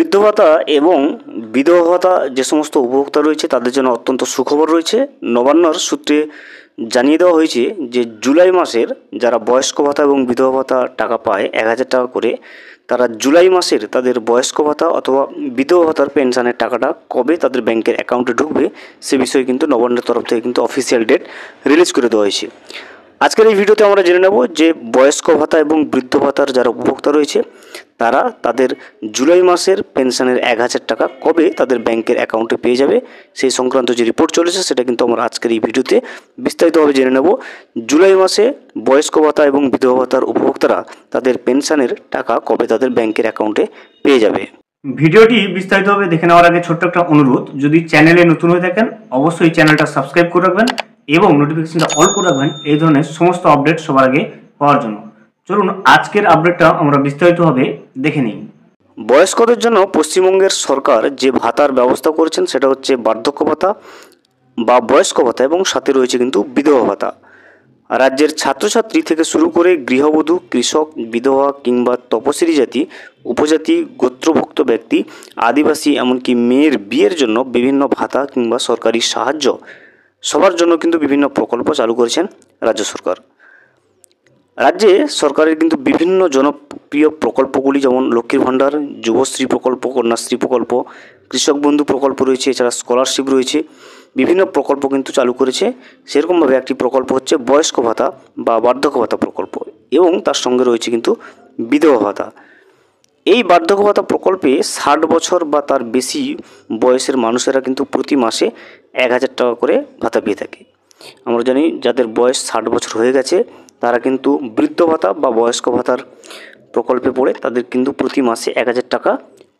বৃদ্ধ ভাতা এবং বিধবা ভাতা যে সমস্ত উপভোক্তা রয়েছে তাদের জন্য অত্যন্ত সুখবর রয়েছে। নবান্নর সূত্রে জানিয়ে দেওয়া হয়েছে যে জুলাই মাসের যারা বয়স্ক ভাতা এবং বিধবা ভাতা টাকা পায় 1000 টাকা করে, তারা জুলাই মাসের তাদের বয়স্ক ভাতা অথবা বিধবা ভাতার পেনশনের টাকাটা কবে তাদের ব্যাংকের অ্যাকাউন্টে ঢুকবে সে বিষয়ে কিন্তু নবান্নের তরফ থেকে কিন্তু অফিসিয়াল ডেট রিলিজ করে দেওয়া হয়েছে। আজকের এই ভিডিওতে আমরা জেনে নেব যে বয়স্ক ভাতা এবং বৃদ্ধ ভাতার যারা উপভোক্তা রয়েছে তারা তাদের জুলাই মাসের পেনশনের 1000 টাকা কবে তাদের ব্যাংকের অ্যাকাউন্টে পেয়ে যাবে সেই সংক্রান্ত যে রিপোর্ট চলেছে সেটা কিন্তু আমরা আজকের এই ভিডিওতে বিস্তারিতভাবে জেনে নেব। জুলাই মাসে বয়স্ক ভাতা এবং বিধবা ভাতার উপভোক্তারা তাদের পেনশনের টাকা কবে তাদের ব্যাংকের অ্যাকাউন্টে পেয়ে যাবে। ভিডিওটি বিস্তারিতভাবে দেখে নেওয়ার আগে ছোট্ট একটা অনুরোধ, যদি চ্যানেলে নতুন হয়ে থাকেন অবশ্যই চ্যানেলটা সাবস্ক্রাইব করে রাখবেন এবং নোটিফিকেশনটা অল করে রাখবেন এই ধরনের সমস্ত আপডেট সবার আগে পাওয়ার জন্য। চলুন আজকের আপডেটটা আমরা বিস্তারিতভাবে দেখে নিই। বয়স্কদের জন্য পশ্চিমবঙ্গের সরকার যে ভাতার ব্যবস্থা করেছেন সেটা হচ্ছে বার্ধক্য ভাতা বা বয়স্ক ভাতা এবং সাথে রয়েছে কিন্তু বিধবা ভাতা। রাজ্যের ছাত্রছাত্রী থেকে শুরু করে গৃহবধূ, কৃষক, বিধবা কিংবা তপশিলি জাতি, উপজাতি, গোত্রভুক্ত ব্যক্তি, আদিবাসী এমনকি মেয়ের বিয়ের জন্য বিভিন্ন ভাতা কিংবা সরকারি সাহায্য সবার জন্য কিন্তু বিভিন্ন প্রকল্প চালু করেছেন রাজ্য সরকার। রাজ্যে সরকারের কিন্তু বিভিন্ন জনপ্রিয় প্রকল্পগুলি যেমন লক্ষ্মীর ভাণ্ডার, যুবশ্রী প্রকল্প, কন্যাশ্রী প্রকল্প, কৃষক বন্ধু প্রকল্প রয়েছে, এছাড়া স্কলারশিপ রয়েছে, বিভিন্ন প্রকল্প কিন্তু চালু করেছে। সেরকমভাবে একটি প্রকল্প হচ্ছে বয়স্ক ভাতা বা বার্ধক্য ভাতা প্রকল্প এবং তার সঙ্গে রয়েছে কিন্তু বিধবা ভাতা। এই বার্ধক্য ভাতা প্রকল্পে 60 বছর বা তার বেশি বয়সের মানুষেরা কিন্তু প্রতি মাসে 1000 টাকা করে ভাতা পেয়ে থাকে। আমরা জানি যাদের বয়স 60 বছর হয়ে গেছে তারা কিন্তু বৃদ্ধ ভাতা বা বয়স্ক ভাতার প্রকল্পে পড়ে তাদের কিন্তু প্রতি মাসে 1000 টাকা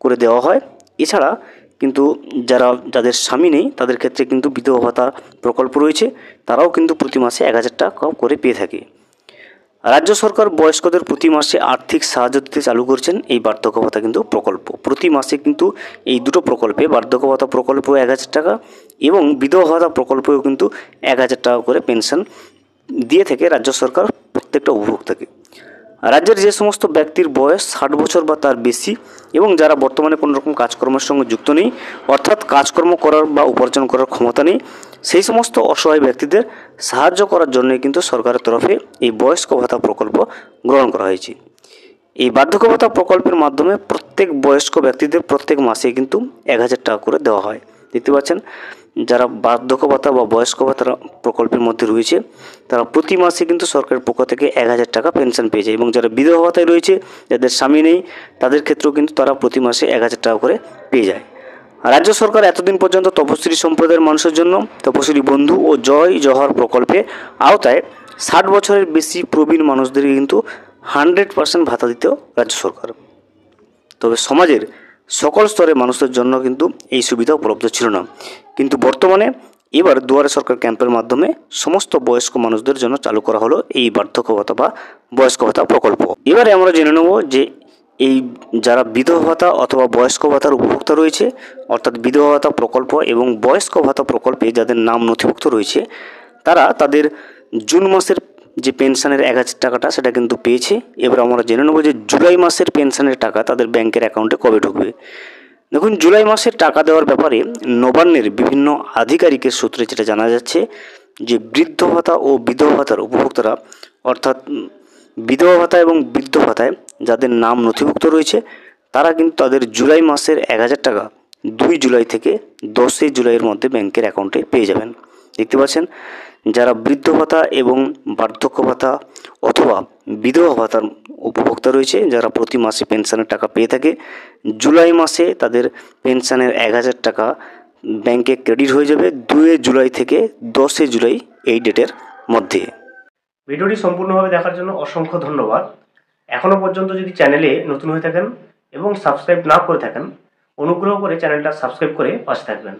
করে দেওয়া হয়। এছাড়া কিন্তু যাদের স্বামী নেই তাদের ক্ষেত্রে কিন্তু বিধবা ভাতা প্রকল্প রয়েছে, তারাও কিন্তু প্রতি মাসে 1000 টাকা করে পেয়ে থাকে। রাজ্য সরকার বয়স্কদের প্রতি মাসে আর্থিক সাহায্য দিতে চালু করেছেন এই বার্ধক্য ভাতা কিন্তু প্রকল্প। প্রতি মাসে কিন্তু এই দুটো প্রকল্পে বার্ধক্য ভাতা প্রকল্প 1000 টাকা এবং বিধবা ভাতা প্রকল্পেও কিন্তু 1000 টাকা করে পেনশন দিয়ে থাকে রাজ্য সরকার প্রত্যেকটা উপভোক্তাকে। রাজ্যের যে সমস্ত ব্যক্তির বয়স 60 বছর বা তার বেশি এবং যারা বর্তমানে কোনো রকম কাজকর্মের সঙ্গে যুক্ত নেই, অর্থাৎ কাজকর্ম করার বা উপার্জন করার ক্ষমতা নেই, সেই সমস্ত অসহায় ব্যক্তিদের সাহায্য করার জন্য কিন্তু সরকারের তরফে এই বয়স্ক ভাতা প্রকল্প গ্রহণ করা হয়েছে। এই বার্ধক্য ভাতা প্রকল্পের মাধ্যমে প্রত্যেক বয়স্ক ব্যক্তিদের প্রত্যেক মাসে কিন্তু 1000 টাকা করে দেওয়া হয়। দেখতে পাচ্ছেন যারা বার্ধক্য ভাতা বা বয়স্ক ভাতা প্রকল্পের মধ্যে রয়েছে তারা প্রতি মাসে কিন্তু সরকারের পক্ষ থেকে 1000 টাকা পেনশন পেয়ে যায় এবং যারা বিধবা ভাতায় রয়েছে, যাদের স্বামী নেই, তাদের ক্ষেত্রেও কিন্তু তারা প্রতি মাসে 1000 টাকা করে পেয়ে যায়। রাজ্য সরকার এতদিন পর্যন্ত তপশিলি সম্প্রদায়ের মানুষের জন্য তপশিলি বন্ধু ও জয় জওহর প্রকল্পের আওতায় 60 বছরের বেশি প্রবীণ মানুষদেরকে কিন্তু 100% ভাতা দিতেও রাজ্য সরকার। তবে সমাজের সকল স্তরের মানুষদের জন্য কিন্তু এই সুবিধা উপলব্ধ ছিল না, কিন্তু বর্তমানে এবার দুয়ারে সরকার ক্যাম্পের মাধ্যমে সমস্ত বয়স্ক মানুষদের জন্য চালু করা হলো এই বার্ধক্য ভাতা বা বয়স্ক ভাতা প্রকল্প। এবারে আমরা জেনে নেব যে এই যারা বিধবা ভাতা অথবা বয়স্ক ভাতার উপভোক্তা রয়েছে, অর্থাৎ বিধবা ভাতা প্রকল্প এবং বয়স্ক ভাতা প্রকল্পে যাদের নাম নথিভুক্ত রয়েছে তারা তাদের জুন মাসের যে পেনশনের 1000 টাকাটা সেটা কিন্তু পেয়েছে। এবার আমরা জেনে নেব যে জুলাই মাসের পেনশনের টাকা তাদের ব্যাংকের অ্যাকাউন্টে কবে ঢুকবে। দেখুন, জুলাই মাসের টাকা দেওয়ার ব্যাপারে নবান্নের বিভিন্ন আধিকারিকের সূত্রে যেটা জানা যাচ্ছে যে বৃদ্ধ ভাতা ও বিধবা ভাতার উপভোক্তারা, অর্থাৎ বিধবা ভাতা এবং বৃদ্ধ ভাতায় যাদের নাম নথিভুক্ত রয়েছে তারা কিন্তু তাদের জুলাই মাসের 1000 টাকা 2 জুলাই থেকে 10 জুলাইয়ের মধ্যে ব্যাংকের অ্যাকাউন্টে পেয়ে যাবেন। দেখতে পাচ্ছেন যারা বৃদ্ধ ভাতা এবং বার্ধক্য ভাতা অথবা বিধবা ভাতার উপভোক্তা রয়েছে যারা প্রতি মাসে পেনশনের টাকা পেয়ে থাকে, জুলাই মাসে তাদের পেনশনের 1000 টাকা ব্যাংকে ক্রেডিট হয়ে যাবে 2 জুলাই থেকে 10 জুলাই এই ডেটের মধ্যে। ভিডিওটি সম্পূর্ণভাবে দেখার জন্য অসংখ্য ধন্যবাদ। এখনও পর্যন্ত যদি চ্যানেলে নতুন হয়ে থাকেন এবং সাবস্ক্রাইব না করে থাকেন অনুগ্রহ করে চ্যানেলটা সাবস্ক্রাইব করে পাশে থাকবেন।